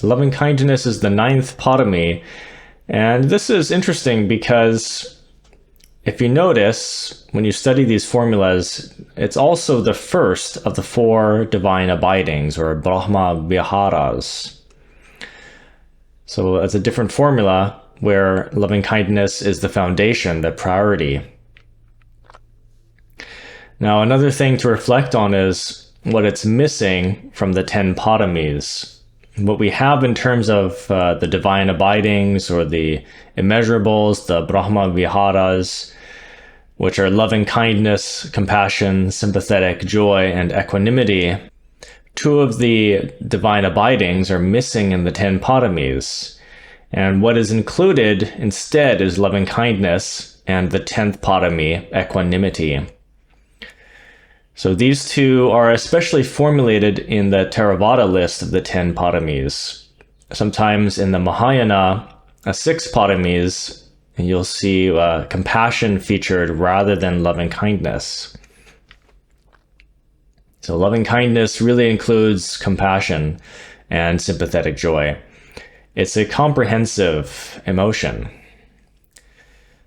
Loving kindness is the ninth parami. And this is interesting because if you notice, when you study these formulas, it's also the first of the four divine abidings, or Brahma viharas. So it's a different formula where loving kindness is the foundation, the priority. Now, another thing to reflect on is what it's missing from the 10 paramis. What we have in terms of the divine abidings or the immeasurables, the Brahma viharas, which are loving kindness, compassion, sympathetic, joy, and equanimity. Two of the divine abidings are missing in the 10 paramis. And what is included instead is loving kindness and the 10th parami, equanimity. So these two are especially formulated in the Theravada list of the 10 paramis. Sometimes in the Mahayana, 6 paramis, and you'll see compassion featured rather than loving kindness. So loving kindness really includes compassion and sympathetic joy. It's a comprehensive emotion.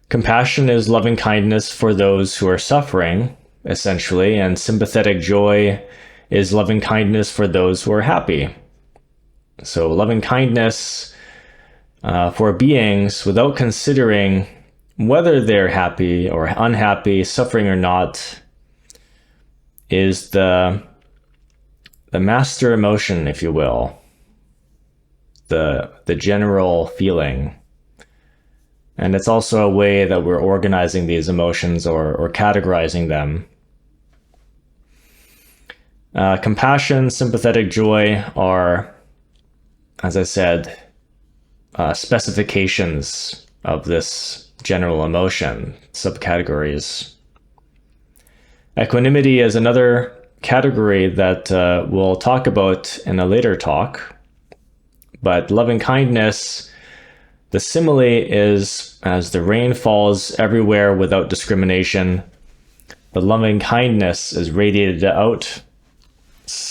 Compassion is loving kindness for those who are suffering, essentially, and sympathetic joy is loving kindness for those who are happy. So loving kindness for beings without considering whether they're happy or unhappy, suffering or not, is the master emotion, if you will, the general feeling. And it's also a way that we're organizing these emotions or categorizing them. Compassion, sympathetic joy are, as I said, specifications of this general emotion, subcategories. Equanimity is another category that we'll talk about in a later talk. But loving kindness, the simile is as the rain falls everywhere without discrimination, the loving kindness is radiated out.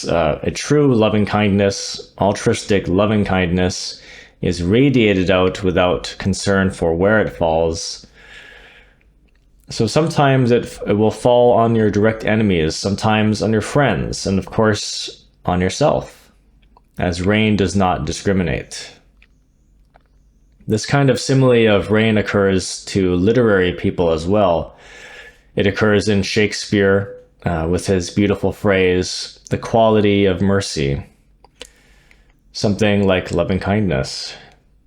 A true loving kindness, altruistic loving kindness, is radiated out without concern for where it falls. So sometimes it will fall on your direct enemies, sometimes on your friends, and of course on yourself, as rain does not discriminate. This kind of simile of rain occurs to literary people as well. It occurs in Shakespeare with his beautiful phrase, the quality of mercy. Something like loving kindness.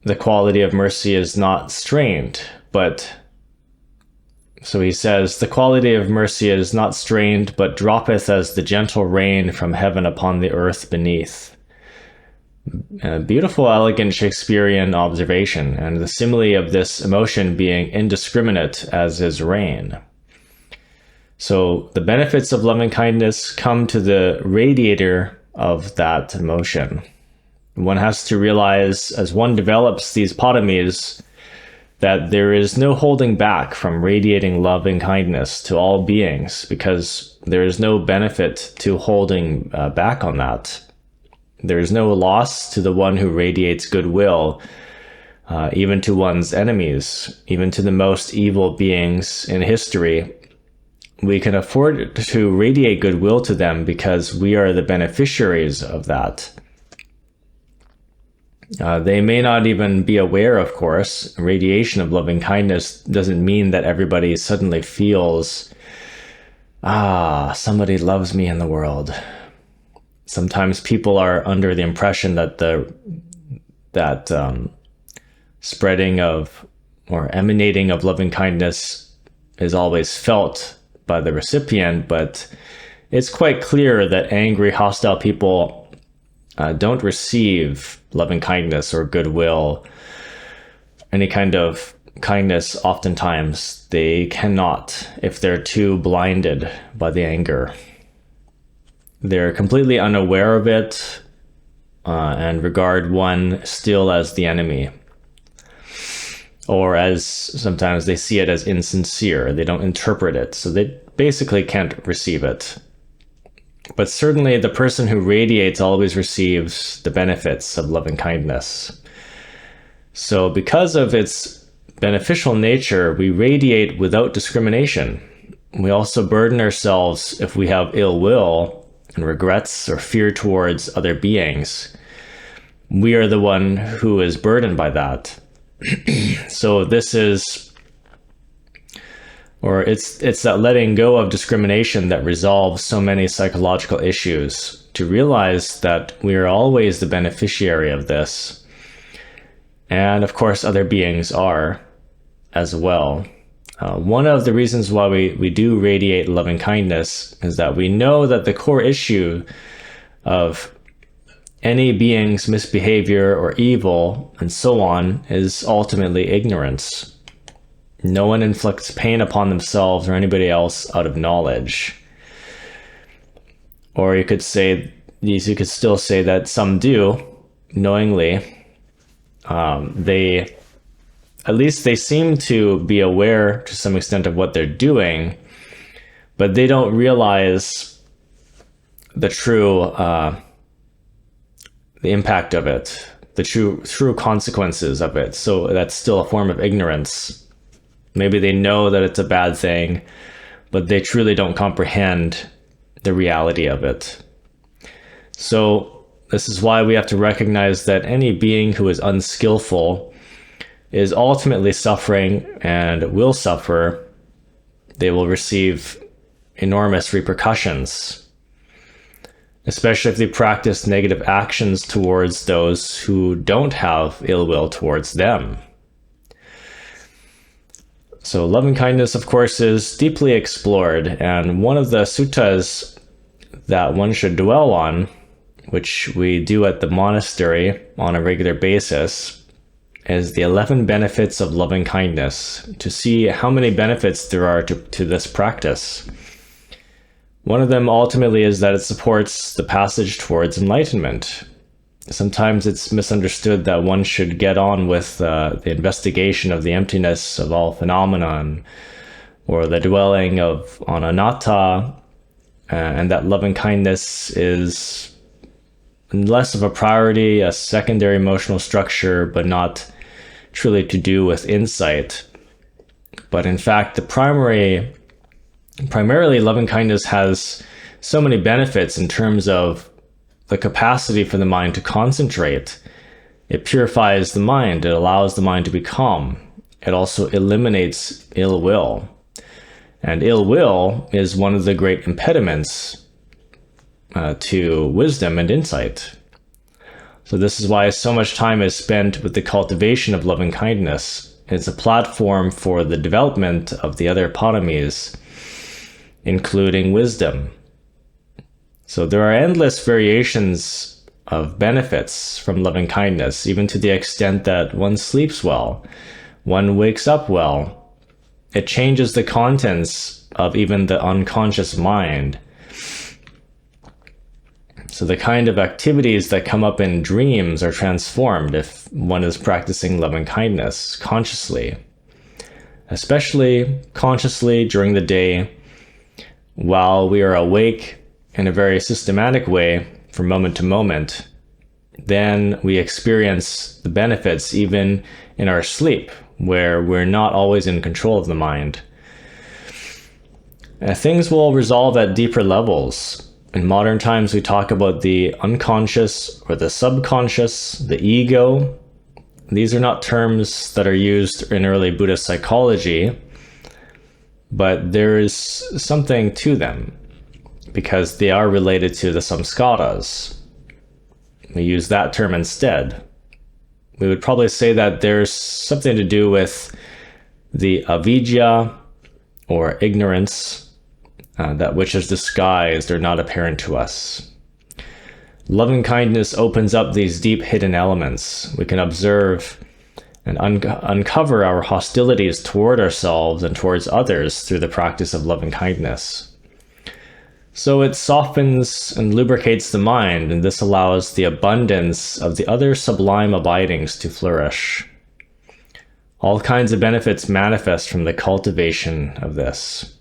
The quality of mercy is not strained, but so he says, the quality of mercy is not strained, but droppeth as the gentle rain from heaven upon the earth beneath. A beautiful, elegant Shakespearean observation, and the simile of this emotion being indiscriminate as is rain. So the benefits of loving kindness come to the radiator of that emotion. One has to realize, as one develops these paramis, that there is no holding back from radiating love and kindness to all beings, because there is no benefit to holding back on that. There is no loss to the one who radiates goodwill, even to one's enemies, even to the most evil beings in history. We can afford to radiate goodwill to them because we are the beneficiaries of that. They may not even be aware, of course. Radiation of loving kindness doesn't mean that everybody suddenly feels, somebody loves me in the world. Sometimes people are under the impression that spreading of or emanating of loving kindness is always felt by the recipient, but it's quite clear that angry, hostile people don't receive loving kindness or goodwill, any kind of kindness. Oftentimes they cannot, if they're too blinded by the anger. They're completely unaware of it and regard one still as the enemy. Or as sometimes they see it as insincere. They don't interpret it, so they basically can't receive it. But certainly the person who radiates always receives the benefits of loving kindness. So because of its beneficial nature, we radiate without discrimination. We also burden ourselves if we have ill will and regrets or fear towards other beings. We are the one who is burdened by that. So this is, or it's that letting go of discrimination that resolves so many psychological issues, to realize that we are always the beneficiary of this. And of course, other beings are as well. One of the reasons why we do radiate loving kindness is that we know that the core issue of any being's misbehavior or evil and so on is ultimately ignorance. No one inflicts pain upon themselves or anybody else out of knowledge. Or you could still say that some do knowingly. They seem to be aware to some extent of what they're doing, but they don't realize the true the impact of it, the true consequences of it. So that's still a form of ignorance. Maybe they know that it's a bad thing, but they truly don't comprehend the reality of it. So this is why we have to recognize that any being who is unskillful is ultimately suffering and will suffer. They will receive enormous repercussions, especially if they practice negative actions towards those who don't have ill will towards them. So loving kindness, of course, is deeply explored, and one of the suttas that one should dwell on, which we do at the monastery on a regular basis, is the 11 benefits of loving kindness, to see how many benefits there are to this practice. One of them ultimately is that it supports the passage towards enlightenment. Sometimes it's misunderstood that one should get on with the investigation of the emptiness of all phenomenon, or the dwelling on anatta, and that loving kindness is less of a priority, a secondary emotional structure, but not truly to do with insight. But in fact, primarily loving kindness has so many benefits in terms of the capacity for the mind to concentrate. It purifies the mind. It allows the mind to be calm. It also eliminates ill will. And ill will is one of the great impediments to wisdom and insight. So this is why so much time is spent with the cultivation of loving kindness. It's a platform for the development of the other paramis, including wisdom. So there are endless variations of benefits from loving kindness, even to the extent that one sleeps well, one wakes up well. It changes the contents of even the unconscious mind. So the kind of activities that come up in dreams are transformed if one is practicing loving kindness consciously, especially consciously during the day while we are awake in a very systematic way from moment to moment. Then we experience the benefits even in our sleep, where we're not always in control of the mind. Things will resolve at deeper levels. In modern times, we talk about the unconscious or the subconscious, the ego. These are not terms that are used in early Buddhist psychology, but there is something to them because they are related to the samskaras. We use that term instead. We would probably say that there's something to do with the avidya or ignorance, that which is disguised or not apparent to us. Loving kindness opens up these deep hidden elements. We can observe and uncover our hostilities toward ourselves and towards others through the practice of loving kindness. So it softens and lubricates the mind, and this allows the abundance of the other sublime abidings to flourish. All kinds of benefits manifest from the cultivation of this.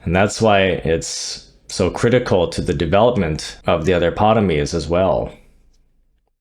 And that's why it's so critical to the development of the other paramis as well.